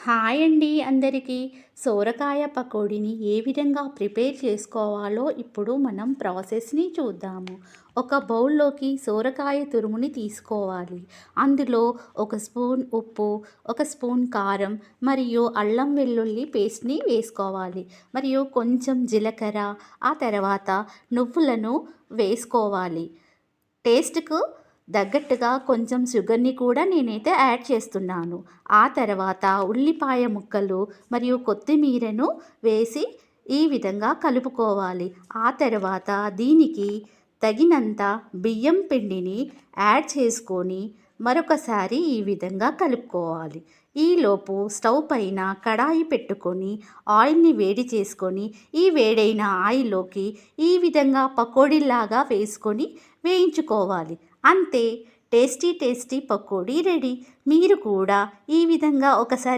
Hi అండి అందరికీ. సోరకాయ పకోడీని ఏ విధంగా ప్రిపేర్ చేసుకోవాలో ఇప్పుడు మనం ప్రాసెస్ని చూద్దాము. ఒక బౌల్లోకి సోరకాయ తురుముని తీసుకోవాలి. అందులో ఒక స్పూన్ ఉప్పు, ఒక స్పూన్ కారం మరియు అల్లం వెల్లుల్లి పేస్ట్ని వేసుకోవాలి. మరియు కొంచెం జీలకర్ర, ఆ తర్వాత నువ్వులను వేసుకోవాలి. టేస్ట్‌కు తగ్గట్టుగా కొంచెం షుగర్‌ని కూడా నేనైతే యాడ్ చేస్తున్నాను. ఆ తర్వాత ఉల్లిపాయ ముక్కలు మరియు కొత్తిమీరను వేసి ఈ విధంగా కలుపుకోవాలి. ఆ తర్వాత దీనికి తగినంత బియ్యం పిండిని యాడ్ చేసుకొని మరొకసారి ఈ విధంగా కలుపుకోవాలి. ఈలోపు స్టవ్ పైన కడాయి పెట్టుకొని ఆయిల్‌ని వేడి చేసుకొని ఈ వేడైన ఆయిల్‌లోకి ఈ విధంగా పకోడీలాగా వేసుకొని వేయించుకోవాలి. అంతే, టేస్టీ టేస్టీ పకోడీ రెడీ. మీరు కూడా ఈ విధంగా ఒకసారి